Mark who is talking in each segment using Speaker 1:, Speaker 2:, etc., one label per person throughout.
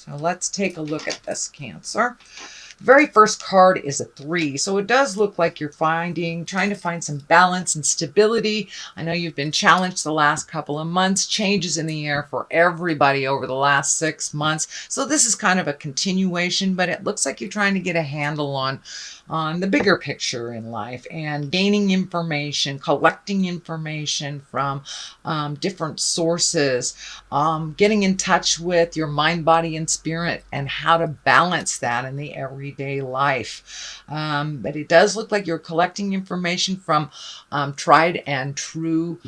Speaker 1: So let's take a look at this, Cancer. The very first card is a 3. So it does look like you're trying to find some balance and stability. I know you've been challenged the last couple of months, changes in the air for everybody over the last 6 months. So this is kind of a continuation, but it looks like you're trying to get a handle on the bigger picture in life and gaining information, collecting information from different sources, getting in touch with your mind, body, and spirit and how to balance that in the everyday life. But it does look like you're collecting information from tried and true,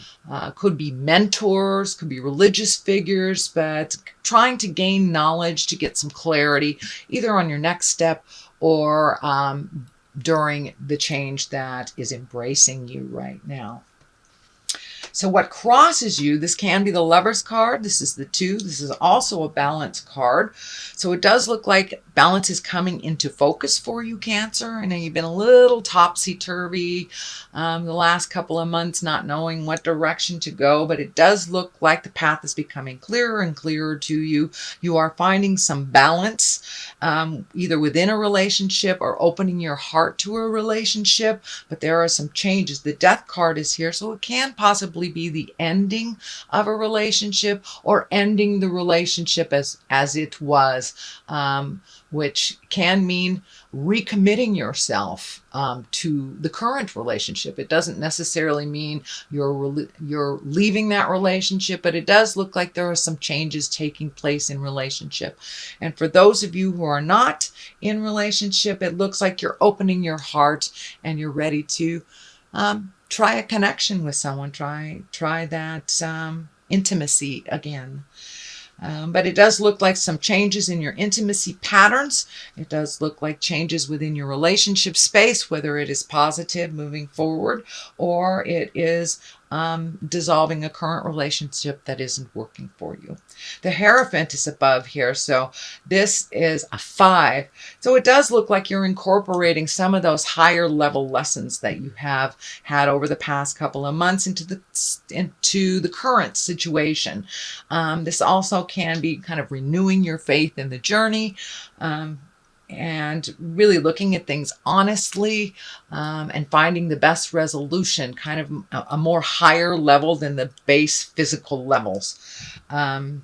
Speaker 1: could be mentors, could be religious figures, but trying to gain knowledge to get some clarity either on your next step or during the change that is embracing you right now. So what crosses you, this can be the Lover's card. This is the 2. This is also a balance card. So it does look like balance is coming into focus for you, Cancer. I know you've been a little topsy-turvy the last couple of months, not knowing what direction to go, but it does look like the path is becoming clearer and clearer to you. You are finding some balance, either within a relationship or opening your heart to a relationship, but there are some changes. The Death card is here, so it can possibly be the ending of a relationship or ending the relationship as it was, which can mean recommitting yourself to the current relationship. It doesn't necessarily mean you're leaving that relationship, but it does look like there are some changes taking place in relationship. And for those of you who are not in relationship, it looks like you're opening your heart and you're ready to try a connection with someone, try that intimacy again. But it does look like some changes in your intimacy patterns. It does look like changes within your relationship space, whether it is positive moving forward or it is dissolving a current relationship that isn't working for you. The Hierophant is above here, so this is a 5. So it does look like you're incorporating some of those higher level lessons that you have had over the past couple of months into the current situation. This also can be kind of renewing your faith in the journey, and really looking at things honestly, and finding the best resolution, kind of a more higher level than the base physical levels.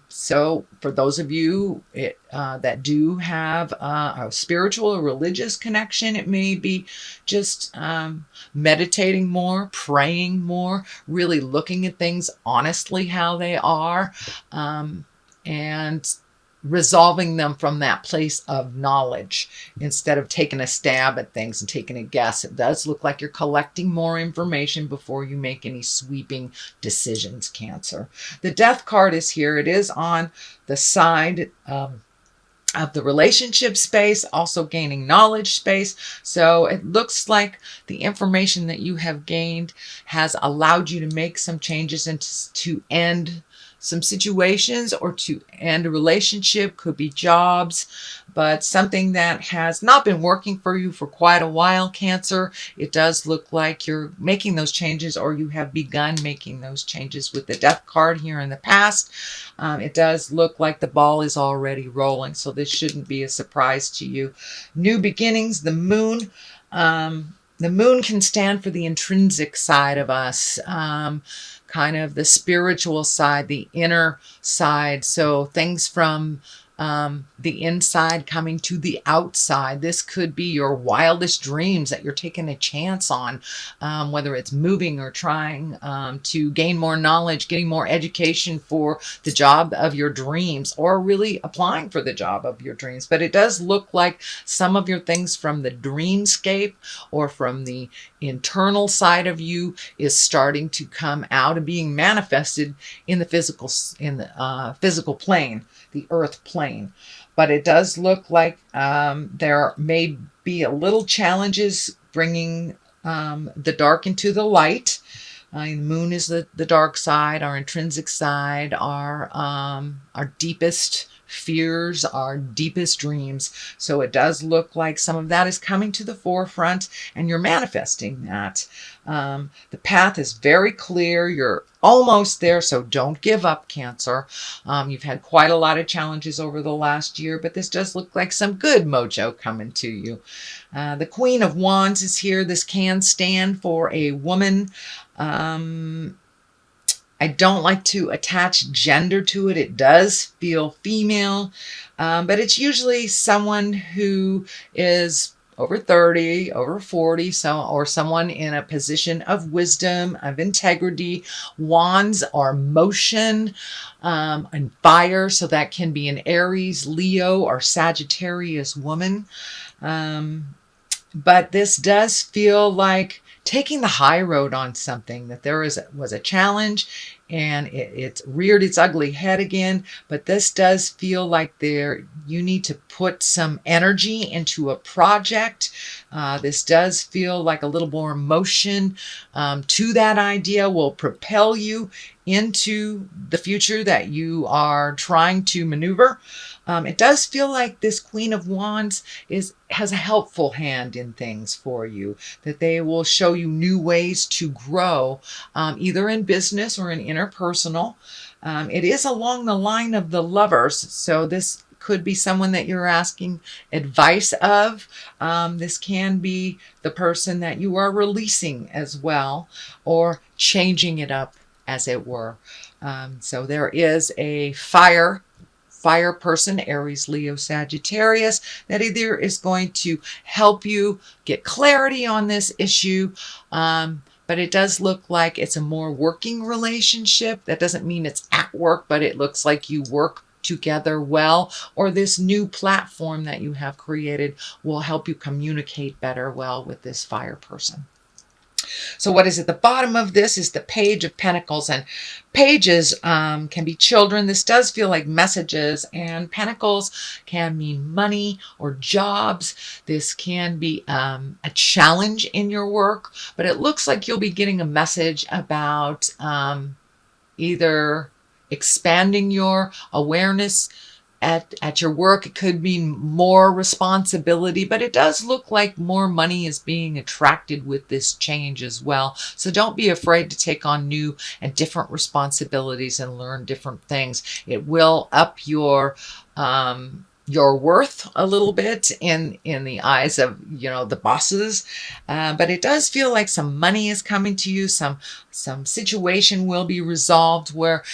Speaker 1: So for those of you that do have a spiritual or religious connection, it may be just meditating more, praying more, really looking at things honestly how they are, and resolving them from that place of knowledge instead of taking a stab at things and taking a guess. It does look like you're collecting more information before you make any sweeping decisions, Cancer. The Death card is here. It is on the side of the relationship space, also gaining knowledge space. So it looks like the information that you have gained has allowed you to make some changes and to end some situations or to end a relationship. Could be jobs, but something that has not been working for you for quite a while, Cancer. It does look like you're making those changes, or you have begun making those changes with the Death card here in the past. It does look like the ball is already rolling, so this shouldn't be a surprise to you. New beginnings, the Moon. The Moon can stand for the intrinsic side of us, kind of the spiritual side, the inner side. So things from the inside coming to the outside. This could be your wildest dreams that you're taking a chance on, whether it's moving or trying to gain more knowledge, getting more education for the job of your dreams, or really applying for the job of your dreams. But it does look like some of your things from the dreamscape or from the internal side of you is starting to come out and being manifested in the physical plane, the earth plane. But it does look like there may be a little challenges bringing the dark into the light. The Moon is the dark side, our intrinsic side, our deepest fears, our deepest dreams. So it does look like some of that is coming to the forefront and you're manifesting that. The path is very clear. You're almost there, so don't give up, Cancer. You've had quite a lot of challenges over the last year, but this does look like some good mojo coming to you. The Queen of Wands is here. This can stand for a woman. I don't like to attach gender to it. It does feel female, but it's usually someone who is over 30, over 40, or someone in a position of wisdom, of integrity. Wands are motion and fire, so that can be an Aries, Leo, or Sagittarius woman. But this does feel like taking the high road on something, that there was a challenge and it's reared its ugly head again. But this does feel like you need to put some energy into a project. This does feel like a little more motion to that idea will propel you into the future that you are trying to maneuver. It does feel like this Queen of Wands has a helpful hand in things for you, that they will show you new ways to grow, either in business or in interpersonal. It is along the line of the Lovers, so this could be someone that you're asking advice of. This can be the person that you are releasing as well, or changing it up, as it were. So there is a fire person, Aries, Leo, Sagittarius, that either is going to help you get clarity on this issue, but it does look like it's a more working relationship. That doesn't mean it's at work, but it looks like you work together well, or this new platform that you have created will help you communicate better well with this fire person. So what is at the bottom of this is the Page of Pentacles, and pages can be children. This does feel like messages, and pentacles can mean money or jobs. This can be a challenge in your work, but it looks like you'll be getting a message about either expanding your awareness at your work. It could mean more responsibility, but it does look like more money is being attracted with this change as well. So don't be afraid to take on new and different responsibilities and learn different things. It will up your worth a little bit in the eyes of, the bosses. But it does feel like some money is coming to you. Some situation will be resolved where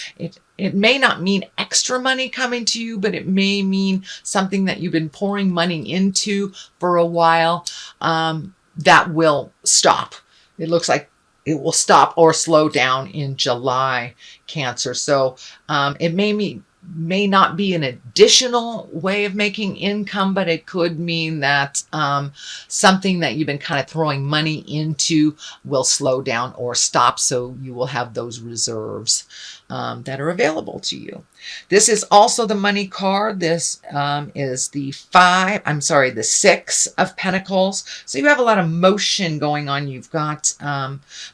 Speaker 1: it may not mean extra money coming to you, but it may mean something that you've been pouring money into for a while that will stop. It looks like it will stop or slow down in July, Cancer. So it may not be an additional way of making income, but it could mean that something that you've been kind of throwing money into will slow down or stop, so you will have those reserves that are available to you. This is also the money card. This is the 6 of Pentacles. So you have a lot of motion going on. You've got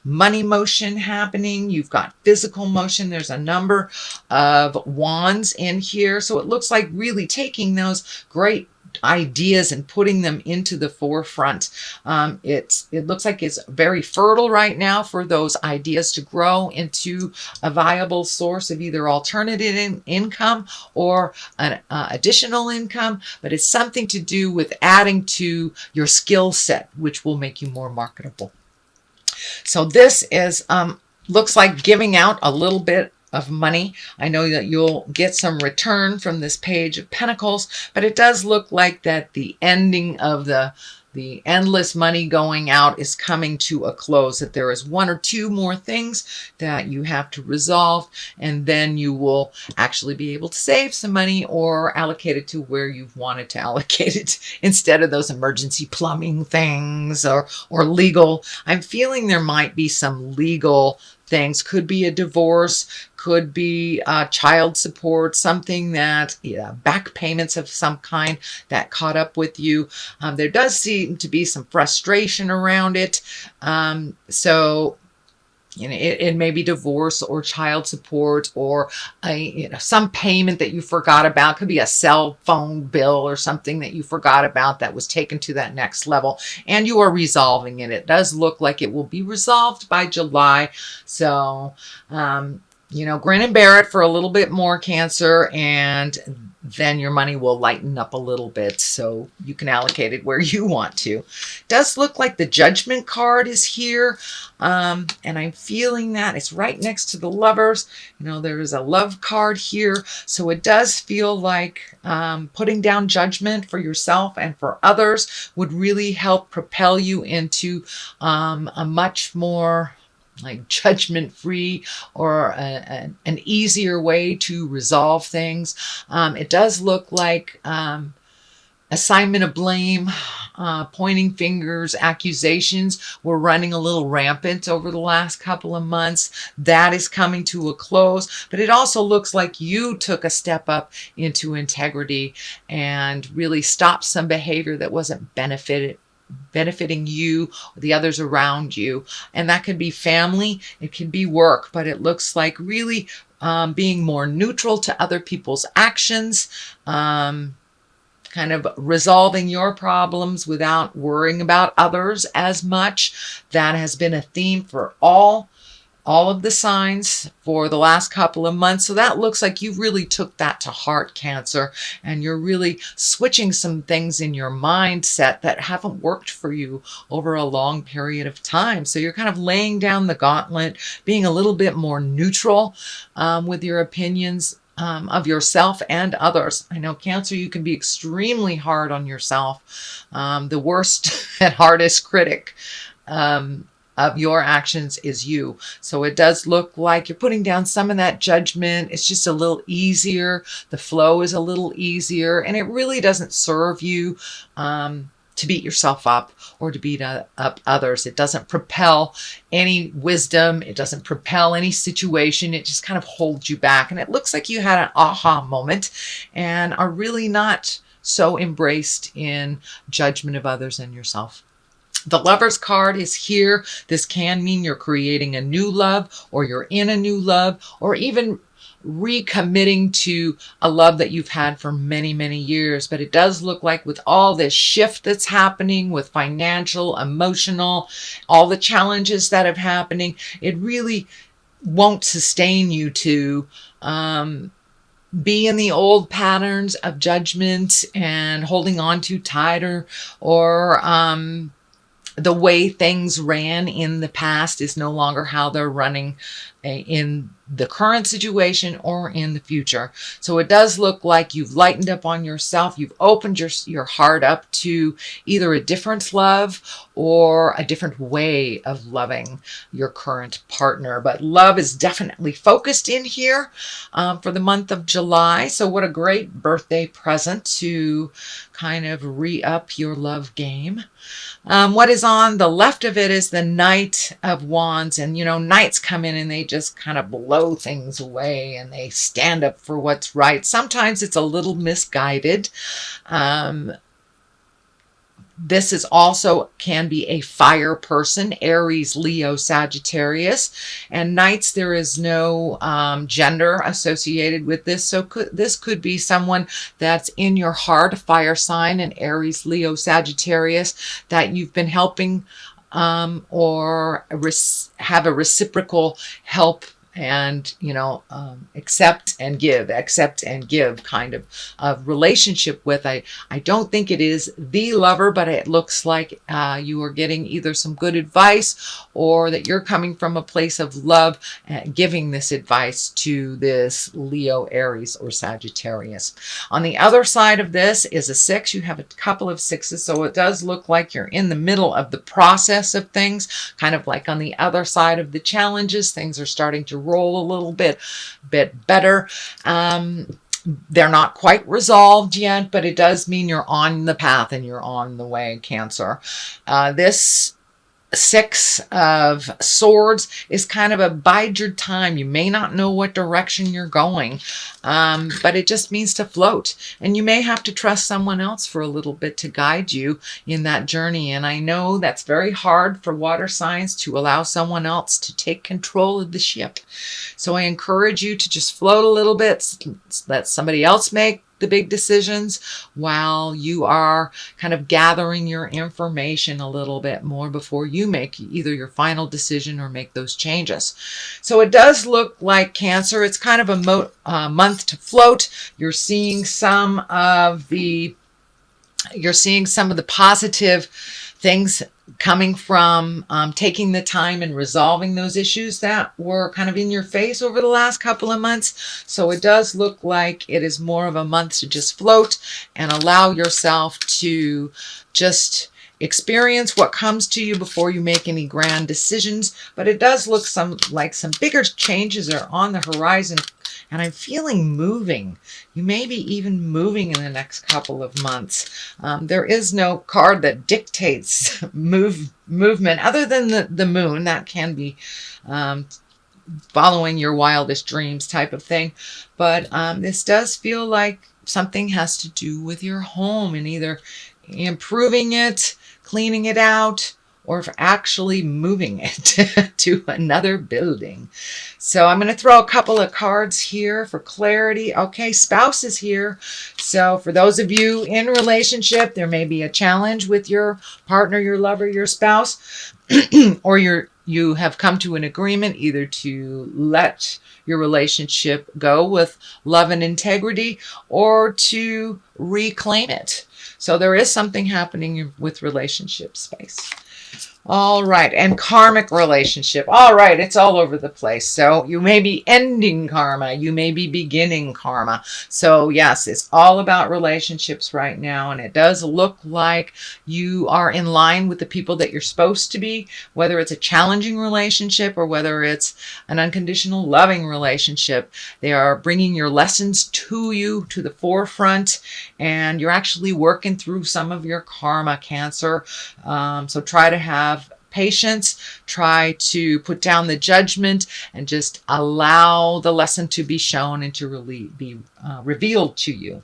Speaker 1: money motion happening. You've got physical motion. There's a number of wands in here. So it looks like really taking those great ideas and putting them into the forefront. It looks like it's very fertile right now for those ideas to grow into a viable source of either alternative income or an additional income, but it's something to do with adding to your skill set, which will make you more marketable. So this is looks like giving out a little bit of money. I know that you'll get some return from this Page of Pentacles, but it does look like that the ending of the endless money going out is coming to a close, that there is one or two more things that you have to resolve, and then you will actually be able to save some money or allocate it to where you've wanted to allocate it instead of those emergency plumbing things or legal. I'm feeling there might be some legal things. Could be a divorce, could be child support, something that, back payments of some kind that caught up with you. There does seem to be some frustration around it. So You know, it may be divorce or child support or some payment that you forgot about. Could be a cell phone bill or something that you forgot about that was taken to that next level, and you are resolving it. It does look like it will be resolved by July. So, grin and bear it for a little bit more, Cancer, and then your money will lighten up a little bit so you can allocate it where you want to. Does look like the Judgment card is here, and I'm feeling that it's right next to the Lovers. There is a love card here, so it does feel like putting down judgment for yourself and for others would really help propel you into a much more like judgment-free or an easier way to resolve things. It does look like assignment of blame, pointing fingers, accusations were running a little rampant over the last couple of months. That is coming to a close, but it also looks like you took a step up into integrity and really stopped some behavior that wasn't benefiting you or the others around you. And that could be family, it can be work, but it looks like really being more neutral to other people's actions, kind of resolving your problems without worrying about others as much. That has been a theme for all of the signs for the last couple of months. So that looks like you really took that to heart, Cancer, and you're really switching some things in your mindset that haven't worked for you over a long period of time. So you're kind of laying down the gauntlet, being a little bit more neutral with your opinions of yourself and others. I know, Cancer, you can be extremely hard on yourself. The worst and hardest critic of your actions is you. So it does look like you're putting down some of that judgment. It's just a little easier. The flow is a little easier, and it really doesn't serve you to beat yourself up or to beat up others. It doesn't propel any wisdom. It doesn't propel any situation. It just kind of holds you back. And it looks like you had an aha moment and are really not so embraced in judgment of others and yourself. The Lovers card is here. This can mean you're creating a new love, or you're in a new love, or even recommitting to a love that you've had for many, many years. But it does look like with all this shift that's happening with financial, emotional, all the challenges that are happening, it really won't sustain you to be in the old patterns of judgment and holding on too tight, or the way things ran in the past is no longer how they're running in the current situation or in the future. So it does look like you've lightened up on yourself. You've opened your heart up to either a different love or a different way of loving your current partner. But love is definitely focused in here for the month of July. So what a great birthday present to kind of re-up your love game. What is on the left of it is the Knight of Wands. And, knights come in and they just kind of blow things away and they stand up for what's right. Sometimes it's a little misguided. This is also can be a fire person, Aries, Leo, Sagittarius. And Knights, there is no gender associated with this. So this could be someone that's in your heart, a fire sign, an Aries, Leo, Sagittarius, that you've been helping or have a reciprocal help and accept and give kind of relationship with. I don't think it is the lover, but it looks like you are getting either some good advice or that you're coming from a place of love, giving this advice to this Leo, Aries, or Sagittarius. On the other side of this is a 6. You have a couple of 6s, so it does look like you're in the middle of the process of things, kind of like on the other side of the challenges. Things are starting to roll a little bit better. They're not quite resolved yet, but it does mean you're on the path and you're on the way, Cancer. This Six of Swords is kind of a bide your time. You may not know what direction you're going, but it just means to float. And you may have to trust someone else for a little bit to guide you in that journey. And I know that's very hard for water signs, to allow someone else to take control of the ship. So I encourage you to just float a little bit, let somebody else make the big decisions while you are kind of gathering your information a little bit more before you make either your final decision or make those changes. So it does look like, Cancer, it's kind of a month to float. You're seeing some of the positive things coming from taking the time and resolving those issues that were kind of in your face over the last couple of months. So it does look like it is more of a month to just float and allow yourself to just experience what comes to you before you make any grand decisions. But it does look like some bigger changes are on the horizon, and I'm feeling moving. You may be even moving in the next couple of months. There is no card that dictates movement other than the moon. That can be following your wildest dreams type of thing. But this does feel like something has to do with your home and either improving it, cleaning it out, or actually moving it to another building. So I'm going to throw a couple of cards here for clarity. Okay, spouse is here. So for those of you in relationship, there may be a challenge with your partner, your lover, your spouse, or you have come to an agreement either to let your relationship go with love and integrity or to reclaim it. So there is something happening with relationship space. All right, and karmic relationship. All right, it's all over the place. So you may be ending karma. You may be beginning karma. So yes, it's all about relationships right now. And it does look like you are in line with the people that you're supposed to be, whether it's a challenging relationship or whether it's an unconditional loving relationship. They are bringing your lessons to you to the forefront, and you're actually working through some of your karma, Cancer. So try to have patience, try to put down the judgment, and just allow the lesson to be shown and to really be revealed to you.